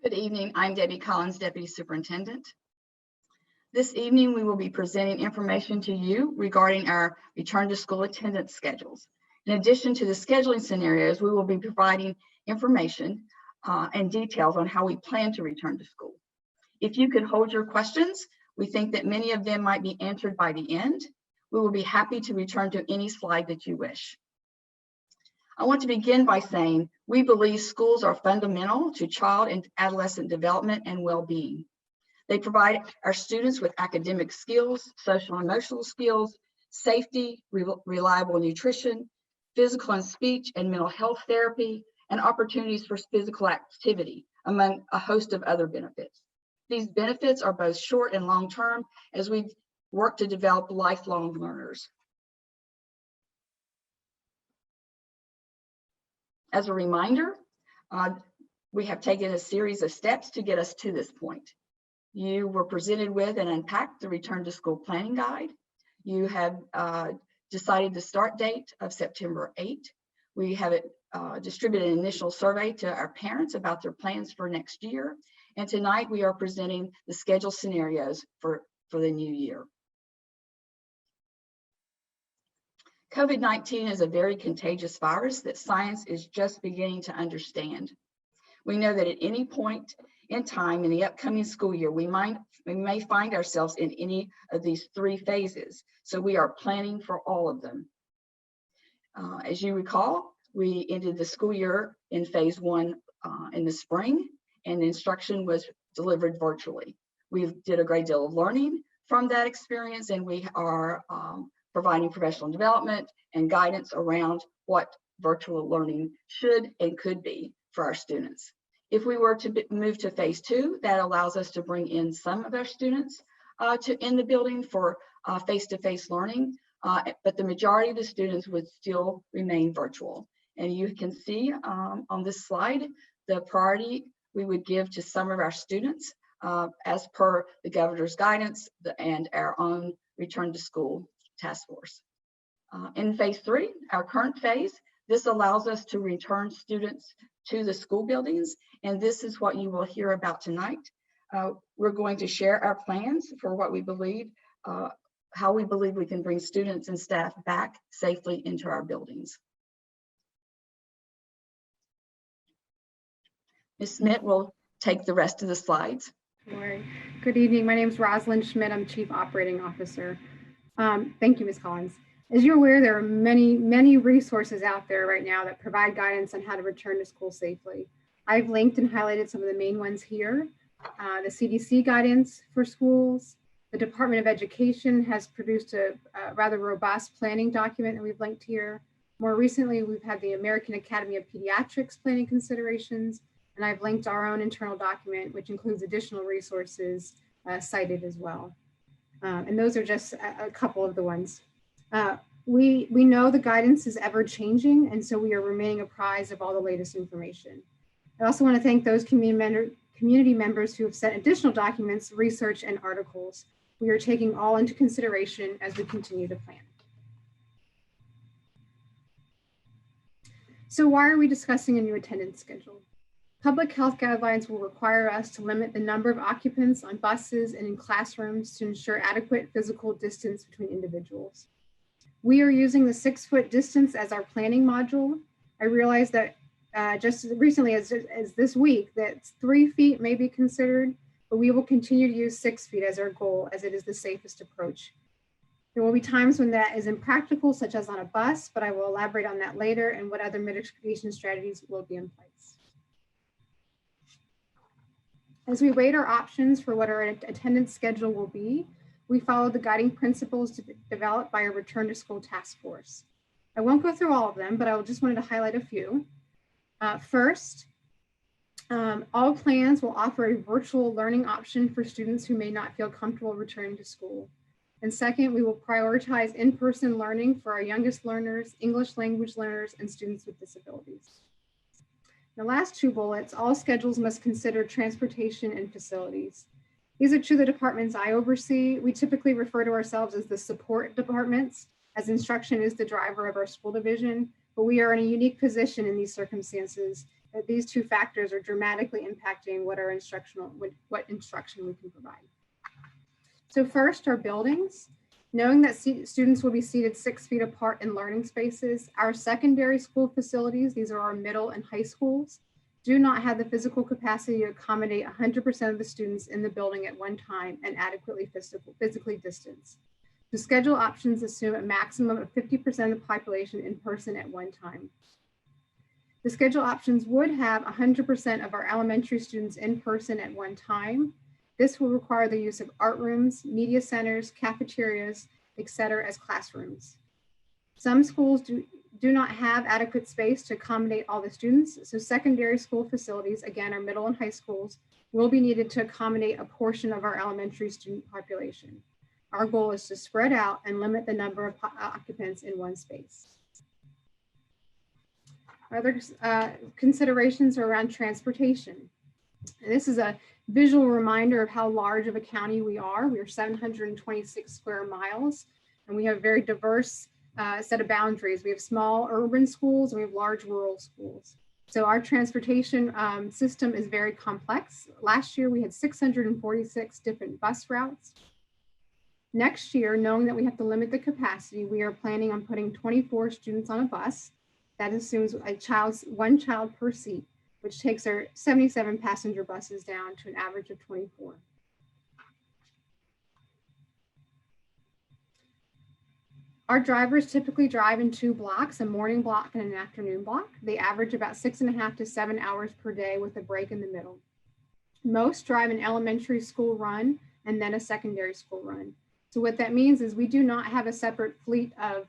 Good evening. I'm Debbie Collins, Deputy Superintendent. This evening, we will be presenting information to you regarding our return to school attendance schedules. In addition to the scheduling scenarios, we will be providing information and details on how we plan to return to school. If you could hold your questions, we think that many of them might be answered by the end. We will be happy to return to any slide that you wish. I want to begin by saying we believe schools are fundamental to child and adolescent development and well-being. They provide our students with academic skills, social and emotional skills, safety, reliable nutrition, physical and speech and mental health therapy, and opportunities for physical activity, among a host of other benefits. These benefits are both short and long-term as we work to develop lifelong learners. As a reminder, we have taken a series of steps to get us to this point. You were presented with and unpacked the Return to School Planning Guide. You have decided the start date of September 8. We have distributed an initial survey to our parents about their plans for next year. And tonight we are presenting the schedule scenarios for the new year. COVID-19 is a very contagious virus that science is just beginning to understand. We know that at any point in time in the upcoming school year, we may find ourselves in any of these three phases. So we are planning for all of them. As you recall, we ended the school year in phase 1 in the spring, and the instruction was delivered virtually. We did a great deal of learning from that experience, and we are providing professional development and guidance around what virtual learning should and could be for our students. If we were to move to phase 2, that allows us to bring in some of our students in the building for face-to-face learning, but the majority of the students would still remain virtual. And you can see on this slide, the priority we would give to some of our students as per the governor's guidance and our own return to school task force. In phase 3, our current phase, this allows us to return students to the school buildings, and this is what you will hear about tonight. We're going to share our plans for what we believe, how we believe we can bring students and staff back safely into our buildings. Ms. Schmidt will take the rest of the slides. Sure. Good evening. My name is Rosalind Schmidt. I'm Chief Operating Officer. Thank you, Ms. Collins. As you're aware, there are many resources out there right now that provide guidance on how to return to school safely. I've linked and highlighted some of the main ones here. The CDC guidance for schools. The Department of Education has produced a rather robust planning document that we've linked here. More recently, we've had the American Academy of Pediatrics planning considerations, and I've linked our own internal document, which includes additional resources cited as well. And those are just a couple of the ones. We know the guidance is ever changing, and so we are remaining apprised of all the latest information. I also want to thank those community members who have sent additional documents, research, and articles. We are taking all into consideration as we continue to plan. So why are we discussing a new attendance schedule? Public health guidelines will require us to limit the number of occupants on buses and in classrooms to ensure adequate physical distance between individuals. We are using the 6-foot distance as our planning module. I realize that just as recently as this week that 3 feet may be considered, but we will continue to use 6 feet as our goal, as it is the safest approach. There will be times when that is impractical, such as on a bus, but I will elaborate on that later and what other mitigation strategies will be in place. As we weighed our options for what our attendance schedule will be, we followed the guiding principles developed by our Return to School Task Force. I won't go through all of them, but I just wanted to highlight a few. First, all plans will offer a virtual learning option for students who may not feel comfortable returning to school. And second, we will prioritize in-person learning for our youngest learners, English language learners, and students with disabilities. The last 2 bullets, all schedules must consider transportation and facilities. These are 2 of the departments I oversee. We typically refer to ourselves as the support departments, as instruction is the driver of our school division, but we are in a unique position in these circumstances these two factors are dramatically impacting what instruction we can provide. So first, our buildings. Knowing that students will be seated 6 feet apart in learning spaces, our secondary school facilities, these are our middle and high schools, do not have the physical capacity to accommodate 100% of the students in the building at one time and adequately physically distance. The schedule options assume a maximum of 50% of the population in person at one time. The schedule options would have 100% of our elementary students in person at one time. This will require the use of art rooms, media centers, cafeterias, etc. as classrooms. Some schools do not have adequate space to accommodate all the students, so secondary school facilities, again, our middle and high schools, will be needed to accommodate a portion of our elementary student population. Our goal is to spread out and limit the number of occupants in one space. Other considerations are around transportation. And this is a visual reminder of how large of a county we are. We are 726 square miles, and we have a very diverse set of boundaries. We have small urban schools, and we have large rural schools. So our transportation system is very complex. Last year, we had 646 different bus routes. Next year, knowing that we have to limit the capacity, we are planning on putting 24 students on a bus. That assumes one child per seat, which takes our 77 passenger buses down to an average of 24. Our drivers typically drive in 2 blocks, a morning block and an afternoon block. They average about 6.5 to 7 hours per day with a break in the middle. Most drive an elementary school run and then a secondary school run. So what that means is we do not have a separate fleet of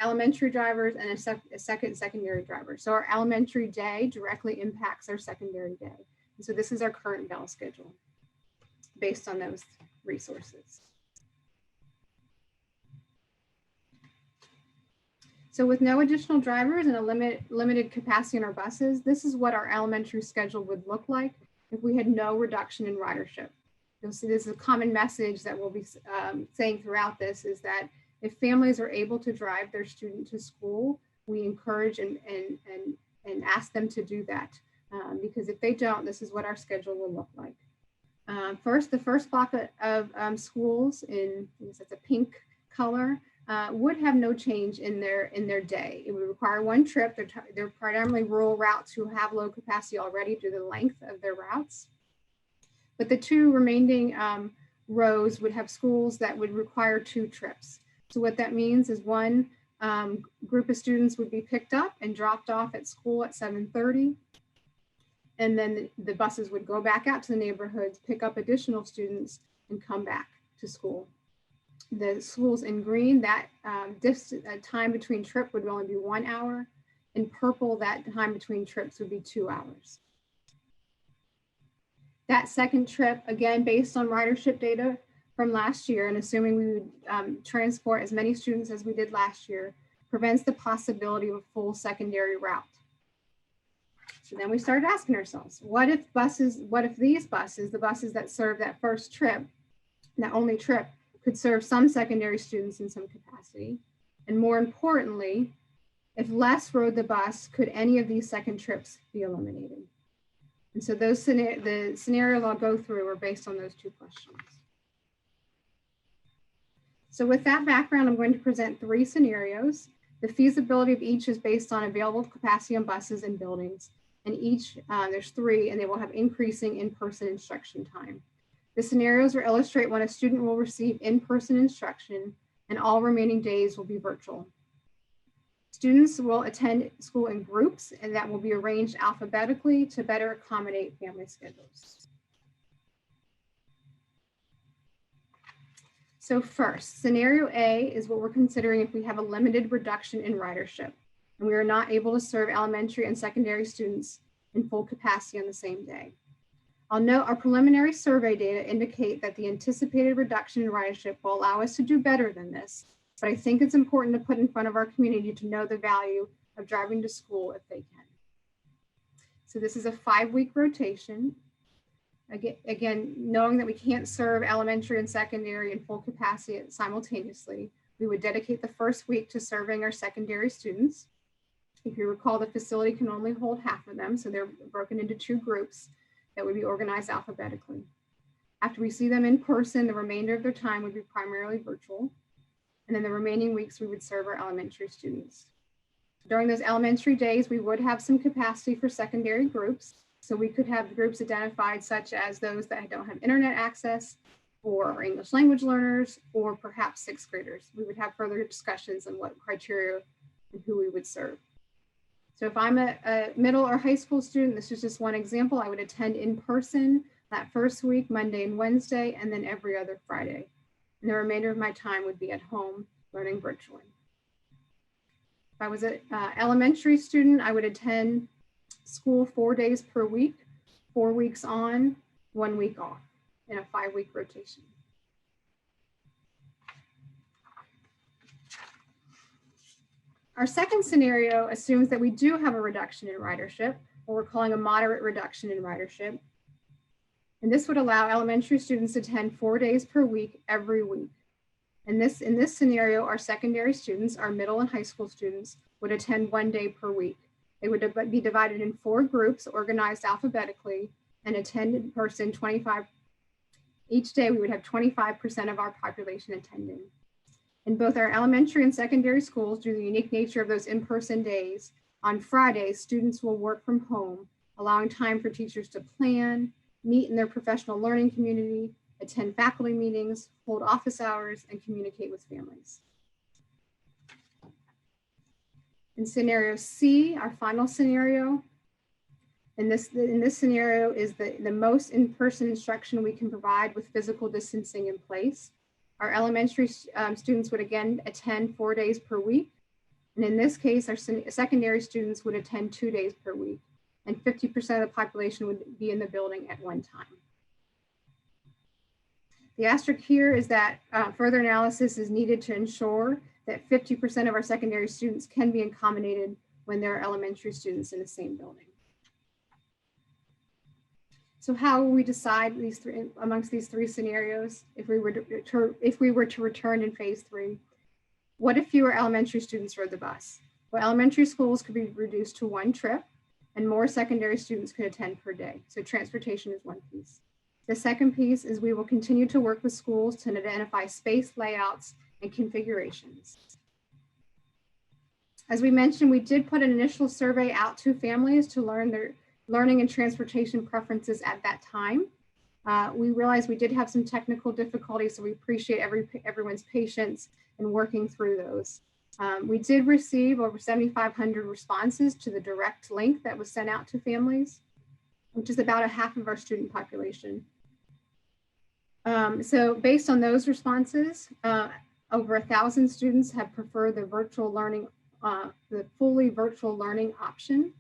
elementary drivers and a secondary driver. So our elementary day directly impacts our secondary day. And so this is our current bell schedule based on those resources. So with no additional drivers and a limited capacity in our buses, this is what our elementary schedule would look like if we had no reduction in ridership. You'll see this is a common message that we'll be saying throughout this, is that if families are able to drive their student to school, we encourage and ask them to do that. Because if they don't, this is what our schedule will look like. The first block of schools in, that's a pink color, would have no change in their day. It would require one trip. They're primarily rural routes who have low capacity already due to the length of their routes. But the 2 remaining rows would have schools that would require 2 trips. So what that means is one group of students would be picked up and dropped off at school at 7:30. And then the buses would go back out to the neighborhoods, pick up additional students, and come back to school. The schools in green, that time between trip would only be 1 hour. In purple, that time between trips would be 2 hours. That second trip, again, based on ridership data from last year and assuming we would transport as many students as we did last year, prevents the possibility of a full secondary route. So then we started asking ourselves, what if these buses, the buses that serve that first trip, that only trip, could serve some secondary students in some capacity? And more importantly, if less rode the bus, could any of these second trips be eliminated? And so the scenarios I'll go through are based on those 2 questions. So with that background, I'm going to present 3 scenarios. The feasibility of each is based on available capacity on buses and buildings. And each, there's 3, and they will have increasing in-person instruction time. The scenarios will illustrate when a student will receive in-person instruction and all remaining days will be virtual. Students will attend school in groups, and that will be arranged alphabetically to better accommodate family schedules. So first, scenario A is what we're considering if we have a limited reduction in ridership, and we are not able to serve elementary and secondary students in full capacity on the same day. I'll note our preliminary survey data indicate that the anticipated reduction in ridership will allow us to do better than this, but I think it's important to put in front of our community to know the value of driving to school if they can. So this is a 5-week rotation. Again, knowing that we can't serve elementary and secondary in full capacity simultaneously, we would dedicate the first week to serving our secondary students. If you recall, the facility can only hold half of them, so they're broken into 2 groups that would be organized alphabetically. After we see them in person, the remainder of their time would be primarily virtual. And then the remaining weeks, we would serve our elementary students. During those elementary days, we would have some capacity for secondary groups. So we could have groups identified such as those that don't have internet access, or English language learners, or perhaps 6th graders. We would have further discussions on what criteria and who we would serve. So if I'm a middle or high school student, this is just one example, I would attend in person that first week, Monday and Wednesday, and then every other Friday. And the remainder of my time would be at home learning virtually. If I was an elementary student, I would attend school 4 days per week, 4 weeks on, 1 week off in a 5-week rotation. Our second scenario assumes that we do have a reduction in ridership, what we're calling a moderate reduction in ridership. And this would allow elementary students to attend 4 days per week every week. And in this scenario, our secondary students, our middle and high school students, would attend 1 day per week. They would be divided in 4 groups organized alphabetically and attend in person 25. Each day we would have 25% of our population attending. In both our elementary and secondary schools, due to the unique nature of those in-person days, on Fridays, students will work from home, allowing time for teachers to plan, meet in their professional learning community, attend faculty meetings, hold office hours, and communicate with families. In scenario C, our final scenario, in this scenario is the most in-person instruction we can provide with physical distancing in place. Our elementary students would again attend 4 days per week. And in this case, our secondary students would attend 2 days per week, and 50% of the population would be in the building at one time. The asterisk here is that further analysis is needed to ensure that 50% of our secondary students can be accommodated when there are elementary students in the same building. So how will we decide amongst these 3 scenarios if we were to return in phase 3? What if fewer elementary students rode the bus? Well, elementary schools could be reduced to 1 trip, and more secondary students could attend per day. So transportation is one piece. The second piece is we will continue to work with schools to identify space layouts and configurations. As we mentioned, we did put an initial survey out to families to learn their learning and transportation preferences at that time. We realized we did have some technical difficulties, so we appreciate everyone's patience in working through those. We did receive over 7,500 responses to the direct link that was sent out to families, which is about 1/2 of our student population. So based on those responses, over 1,000 students have preferred the virtual learning, the fully virtual learning option.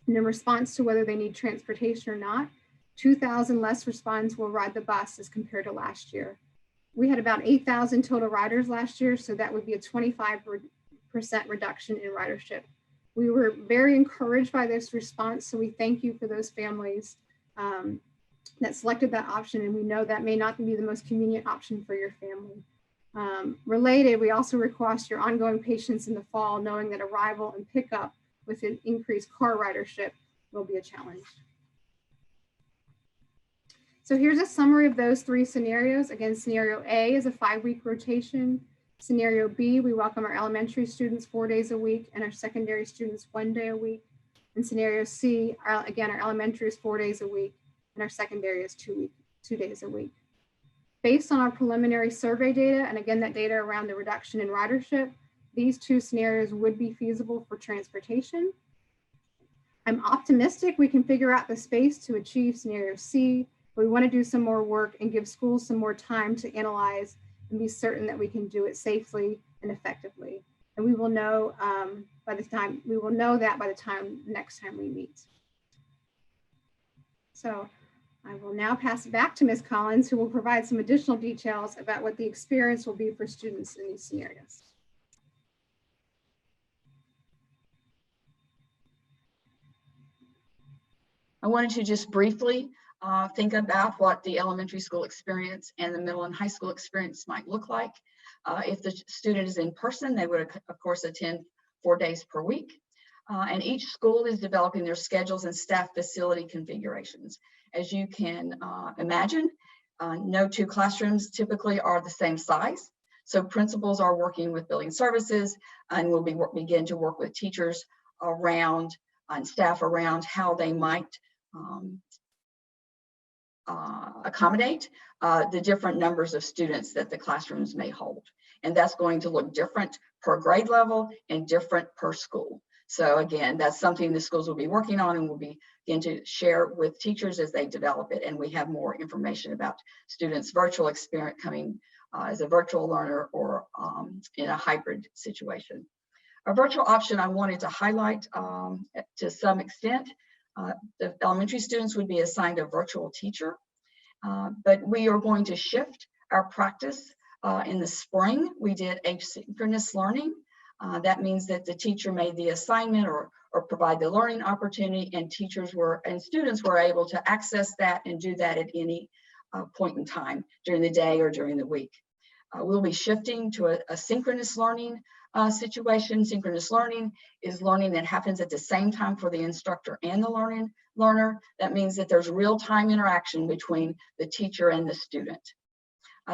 And in response to whether they need transportation or not, 2,000 less respondents will ride the bus as compared to last year. We had about 8,000 total riders last year, so that would be a 25% reduction in ridership. We were very encouraged by this response, so we thank you for those families that selected that option, and we know that may not be the most convenient option for your family. Related, we also request your ongoing patience in the fall, knowing that arrival and pickup with an increased car ridership will be a challenge. So here's a summary of those 3 scenarios. Again, scenario A is a 5-week rotation. Scenario B, we welcome our elementary students 4 days a week and our secondary students 1 day a week. And scenario C, again, our elementary is 4 days a week and our secondary is 2 days a week. Based on our preliminary survey data, and again, that data around the reduction in ridership, these 2 scenarios would be feasible for transportation. I'm optimistic we can figure out the space to achieve scenario C. We want to do some more work and give schools some more time to analyze and be certain that we can do it safely and effectively. And we will know by the time next time we meet. So I will now pass it back to Ms. Collins, who will provide some additional details about what the experience will be for students in these scenarios. I wanted to just briefly think about what the elementary school experience and the middle and high school experience might look like. If the student is in person, they would, of course, attend 4 days per week. And each school is developing their schedules and staff facility configurations. As you can imagine, no two classrooms typically are the same size. So principals are working with building services and will begin to work with teachers around and staff around how they might accommodate the different numbers of students that the classrooms may hold. And that's going to look different per grade level and different per school. So again, that's something the schools will be working on and will begin to share with teachers as they develop it. And we have more information about students' virtual experience coming as a virtual learner or in a hybrid situation. A virtual option I wanted to highlight to some extent. The elementary students would be assigned a virtual teacher, but we are going to shift our practice. In the spring, we did asynchronous learning. That means that the teacher made the assignment or provide the learning opportunity, and students were able to access that and do that at any point in time during the day or during the week. We'll be shifting to a synchronous learning situation. Synchronous learning is learning that happens at the same time for the instructor and the learner. That means that there's real-time interaction between the teacher and the student.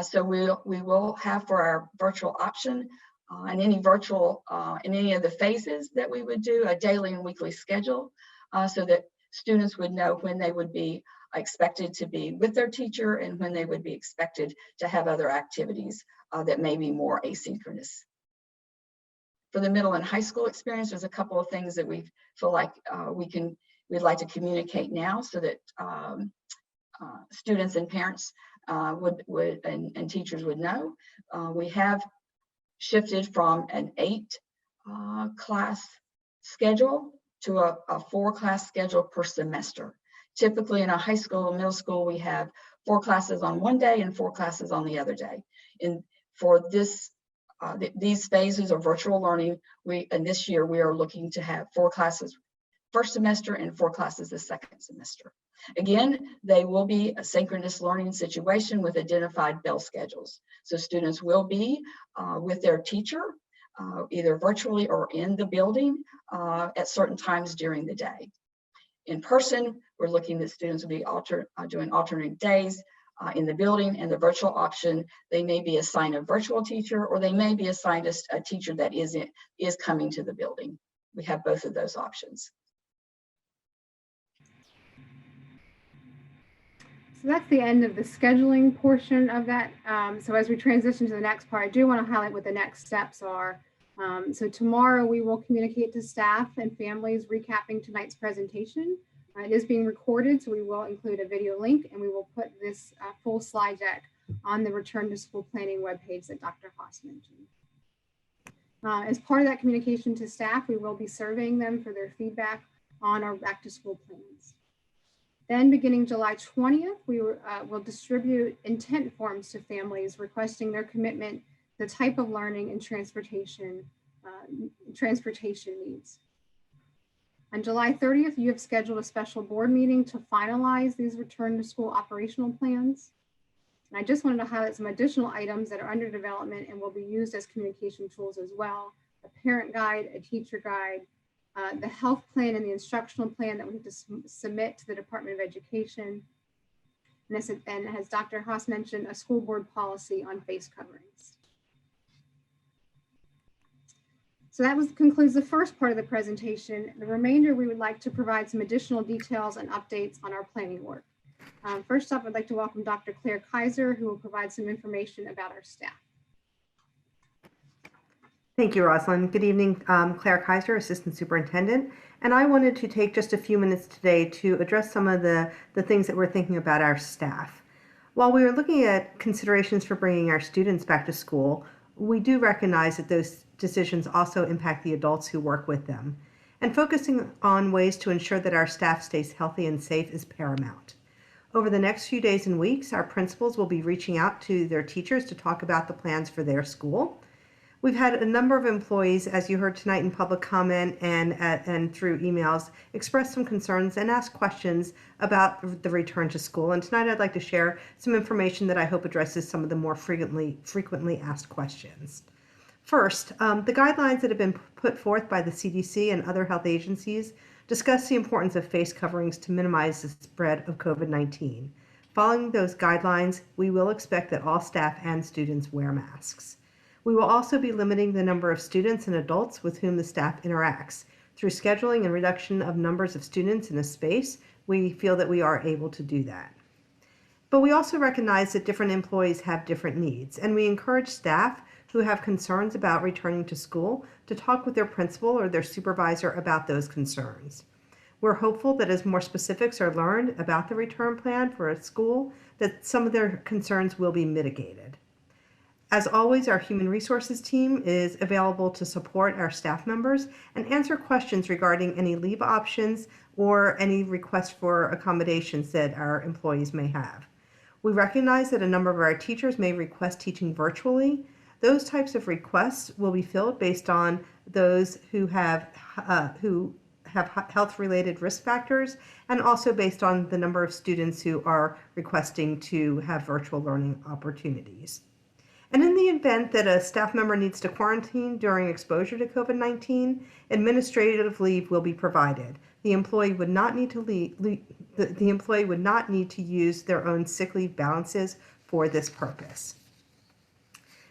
So we will have for our virtual option in any of the phases that we would do a daily and weekly schedule so that students would know when they would be expected to be with their teacher and when they would be expected to have other activities that may be more asynchronous. For the middle and high school experience, there's a couple of things that we feel like we'd like to communicate now so that students and parents and teachers would know. We have shifted from an 8 class schedule to a 4-class schedule per semester. Typically in a high school and middle school, we have 4 classes on one day and 4 classes on the other day. And for these phases of virtual learning, and this year we are looking to have 4 classes first semester and 4 classes the second semester. Again, they will be a synchronous learning situation with identified bell schedules. So students will be with their teacher, either virtually or in the building at certain times during the day. In person, we're looking at students will be doing alternate days in the building, and the virtual option, they may be assigned a virtual teacher or they may be assigned a teacher that is coming to the building. We have both of those options. So that's the end of the scheduling portion of that. So as we transition to the next part, I do want to highlight what the next steps are. So tomorrow we will communicate to staff and families recapping tonight's presentation. It is being recorded, so we will include a video link and we will put this full slide deck on the Return to School Planning webpage that Dr. Haas mentioned. As part of that communication to staff, we will be surveying them for their feedback on our back to school plans. Then beginning July 20th, we will distribute intent forms to families requesting their commitment to the type of learning and transportation needs. On July 30th, you have scheduled a special board meeting to finalize these return to school operational plans. And I just wanted to highlight some additional items that are under development and will be used as communication tools as well. A parent guide, a teacher guide, the health plan and the instructional plan that we have to submit to the Department of Education. And as Dr. Haas mentioned, a school board policy on face coverings. So that concludes the first part of the presentation. The remainder, we would like to provide some additional details and updates on our planning work. First up, I'd like to welcome Dr. Claire Kaiser, who will provide some information about our staff. Thank you, Rosalind. Good evening, Claire Kaiser, Assistant Superintendent. And I wanted to take just a few minutes today to address some of the things that we're thinking about our staff. While we are looking at considerations for bringing our students back to school, we do recognize that those decisions also impact the adults who work with them. And focusing on ways to ensure that our staff stays healthy and safe is paramount. Over the next few days and weeks, our principals will be reaching out to their teachers to talk about the plans for their school. We've had a number of employees, as you heard tonight in public comment and through emails, express some concerns and ask questions about the return to school. And tonight I'd like to share some information that I hope addresses some of the more frequently asked questions. First, the guidelines that have been put forth by the CDC and other health agencies discuss the importance of face coverings to minimize the spread of COVID-19. Following those guidelines, we will expect that all staff and students wear masks. We will also be limiting the number of students and adults with whom the staff interacts. Through scheduling and reduction of numbers of students in a space, we feel that we are able to do that. But we also recognize that different employees have different needs, and we encourage staff who have concerns about returning to school to talk with their principal or their supervisor about those concerns. We're hopeful that as more specifics are learned about the return plan for a school, that some of their concerns will be mitigated. As always, our human resources team is available to support our staff members and answer questions regarding any leave options or any requests for accommodations that our employees may have. We recognize that a number of our teachers may request teaching virtually. Those types of requests will be filled based on those who have health-related risk factors, and also based on the number of students who are requesting to have virtual learning opportunities. And in the event that a staff member needs to quarantine during exposure to COVID-19, administrative leave will be provided. The employee would not need to the employee would not need to use their own sick leave balances for this purpose.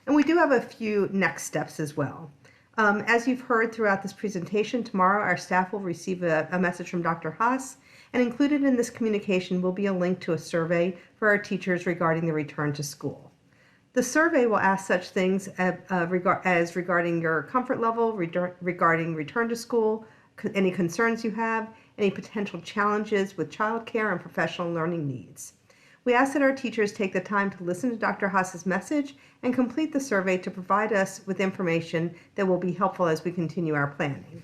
And we do have a few next steps as well. As you've heard throughout this presentation, tomorrow our staff will receive a message from Dr. Haas, and included in this communication will be a link to a survey for our teachers regarding the return to school. The survey will ask such things as regarding your comfort level, regarding return to school, any concerns you have, any potential challenges with childcare and professional learning needs. We ask that our teachers take the time to listen to Dr. Haas's message and complete the survey to provide us with information that will be helpful as we continue our planning.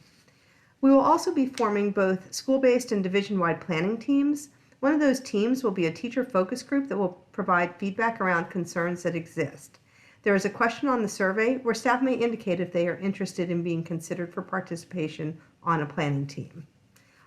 We will also be forming both school-based and division-wide planning teams. One of those teams will be a teacher focus group that will provide feedback around concerns that exist. There is a question on the survey where staff may indicate if they are interested in being considered for participation on a planning team.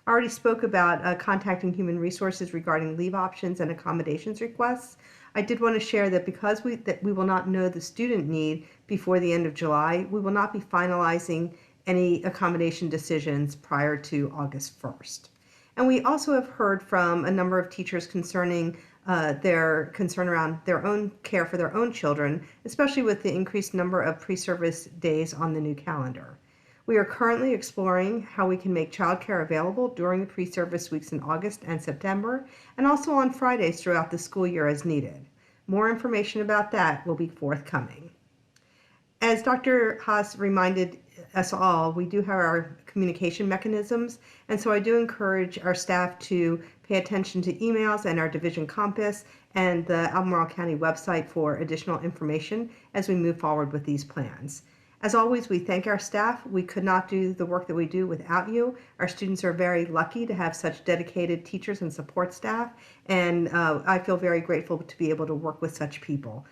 I already spoke about contacting human resources regarding leave options and accommodations requests. I did want to share that because we will not know the student need before the end of July, we will not be finalizing any accommodation decisions prior to August 1st. And we also have heard from a number of teachers concerning their concern around their own care for their own children, especially with the increased number of pre-service days on the new calendar. We are currently exploring how we can make childcare available during the pre-service weeks in August and September, and also on Fridays throughout the school year as needed. More information about that will be forthcoming. As Dr. Haas reminded us all, we do have our communication mechanisms, and so I do encourage our staff to pay attention to emails and our division compass and the Albemarle County website for additional information as we move forward with these plans. As always, we thank our staff. We could not do the work that we do without you. Our students are very lucky to have such dedicated teachers and support staff, and I feel very grateful to be able to work with such people.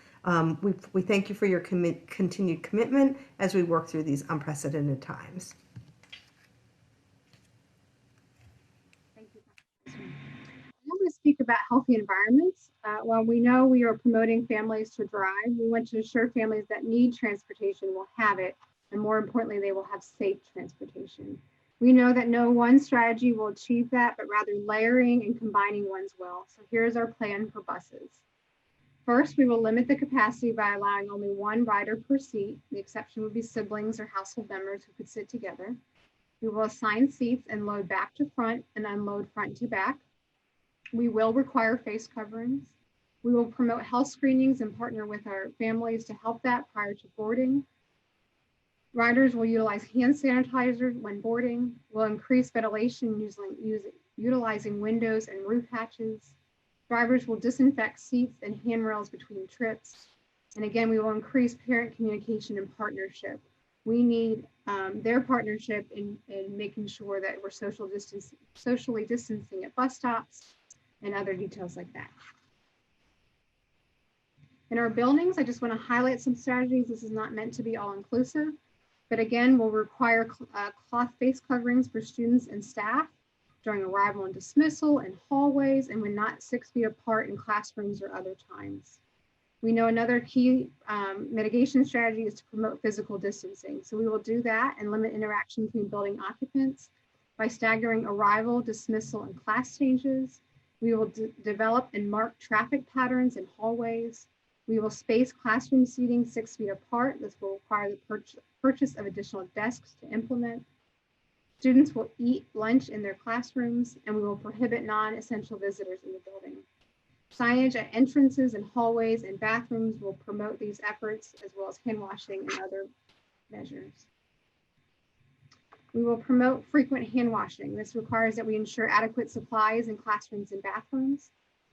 We thank you for your continued commitment as we work through these unprecedented times. Thank you. I want to speak about healthy environments. While we know we are promoting families to drive, we want to ensure families that need transportation will have it, and more importantly, they will have safe transportation. We know that no one strategy will achieve that, but rather layering and combining ones will. So here's our plan for buses. First, we will limit the capacity by allowing only one rider per seat. The exception would be siblings or household members who could sit together. We will assign seats and load back to front and unload front to back. We will require face coverings. We will promote health screenings and partner with our families to help that prior to boarding. Riders will utilize hand sanitizer when boarding. We'll increase ventilation utilizing windows and roof hatches. Drivers will disinfect seats and handrails between trips. And again, we will increase parent communication and partnership. We need their partnership in making sure that we're socially distancing at bus stops and other details like that. In our buildings, I just want to highlight some strategies. This is not meant to be all inclusive, but again, we'll require cloth face coverings for students and staff during arrival and dismissal in hallways, and when not 6 feet apart in classrooms or other times. We know another key mitigation strategy is to promote physical distancing. So we will do that and limit interaction between building occupants by staggering arrival, dismissal, and class changes. We will develop and mark traffic patterns in hallways. We will space classroom seating 6 feet apart. This will require the purchase of additional desks to implement. Students will eat lunch in their classrooms, and we will prohibit non-essential visitors in the building. Signage at entrances and hallways and bathrooms will promote these efforts, as well as hand washing and other measures. We will promote frequent hand washing. This requires that we ensure adequate supplies in classrooms and bathrooms.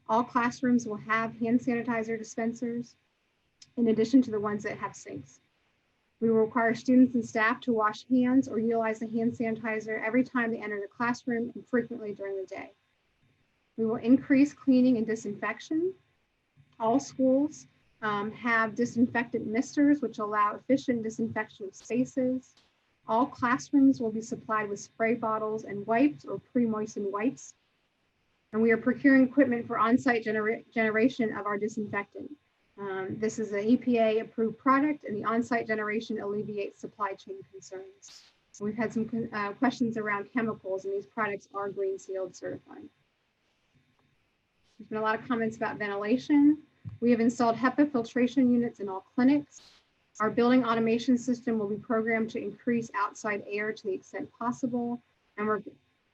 All classrooms will have hand sanitizer dispensers, in addition to the ones that have sinks. We will require students and staff to wash hands or utilize the hand sanitizer every time they enter the classroom and frequently during the day. We will increase cleaning and disinfection. All schools have disinfectant misters, which allow efficient disinfection of spaces. All classrooms will be supplied with spray bottles and wipes or pre-moistened wipes. And we are procuring equipment for on-site generation of our disinfectant. This is an EPA approved product, and the on-site generation alleviates supply chain concerns. We've had some questions around chemicals, and these products are Green Sealed certified. There's been a lot of comments about ventilation. We have installed HEPA filtration units in all clinics. Our building automation system will be programmed to increase outside air to the extent possible. And we're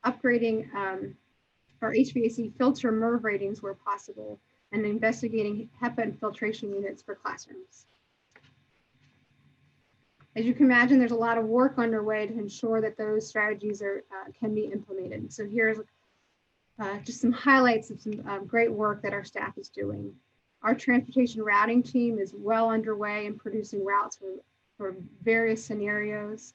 upgrading our HVAC filter MERV ratings where possible and investigating HEPA and filtration units for classrooms. As you can imagine, there's a lot of work underway to ensure that those strategies can be implemented. So here's just some highlights of some great work that our staff is doing. Our transportation routing team is well underway in producing routes for various scenarios.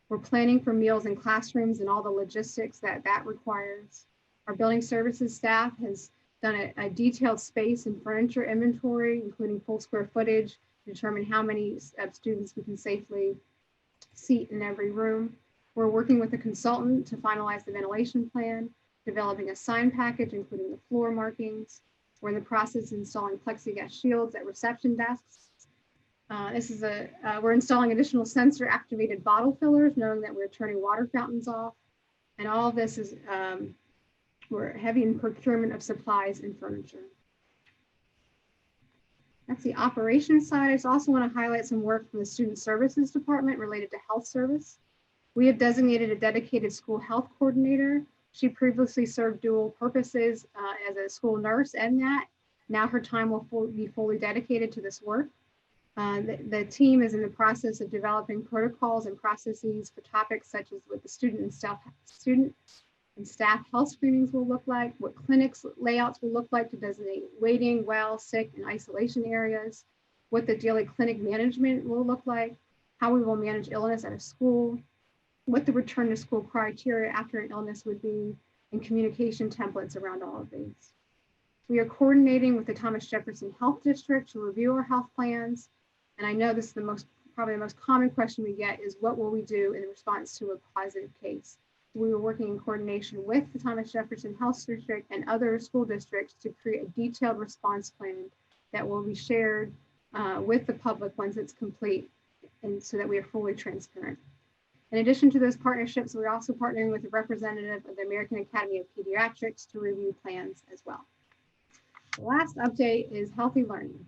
We're planning for meals in classrooms and all the logistics that requires. Our building services staff has done a detailed space and furniture inventory, including full square footage, to determine how many students we can safely seat in every room. We're working with a consultant to finalize the ventilation plan, developing a sign package, including the floor markings. We're in the process of installing plexiglass shields at reception desks. We're installing additional sensor activated bottle fillers, knowing that we're turning water fountains off. And all of this is, we're heavy in procurement of supplies and furniture. That's the operations side. I just also want to highlight some work from the Student Services Department related to health service. We have designated a dedicated school health coordinator. She previously served dual purposes as a school nurse and that. Now her time will be fully dedicated to this work. The team is in the process of developing protocols and processes for topics such as what the student and staff health screenings will look like, what clinics layouts will look like to designate waiting, well, sick, and isolation areas, what the daily clinic management will look like, how we will manage illness at a school, what the return to school criteria after an illness would be, and communication templates around all of these. We are coordinating with the Thomas Jefferson Health District to review our health plans. And I know this is probably the most common question we get is what will we do in response to a positive case? We were working in coordination with the Thomas Jefferson Health District and other school districts to create a detailed response plan that will be shared with the public once it's complete, and so that we are fully transparent. In addition to those partnerships, we're also partnering with a representative of the American Academy of Pediatrics to review plans as well. The last update is healthy learning.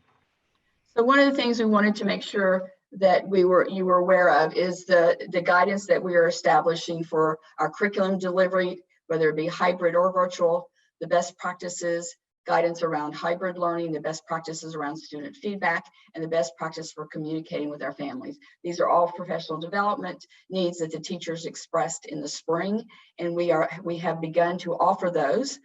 So one of the things we wanted to make sure that you were aware of is the guidance that we are establishing for our curriculum delivery, whether it be hybrid or virtual, the best practices, guidance around hybrid learning, the best practices around student feedback, and the best practice for communicating with our families. These are all professional development needs that the teachers expressed in the spring, and we have begun to offer those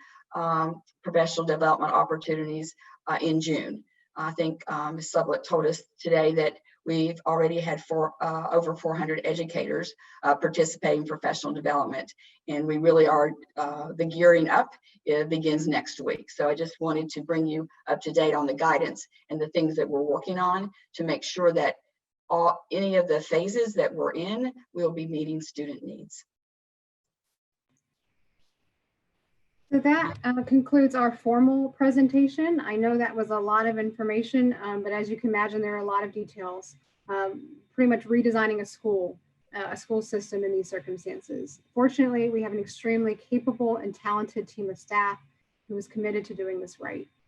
professional development opportunities in June. I think Ms. Sublett told us today that we've already had over 400 educators participating in professional development, and we really are, the gearing up begins next week. So I just wanted to bring you up to date on the guidance and the things that we're working on to make sure that any of the phases that we're in will be meeting student needs. So that concludes our formal presentation. I know that was a lot of information, but as you can imagine, there are a lot of details. Pretty much redesigning a school system in these circumstances. Fortunately, we have an extremely capable and talented team of staff who is committed to doing this right.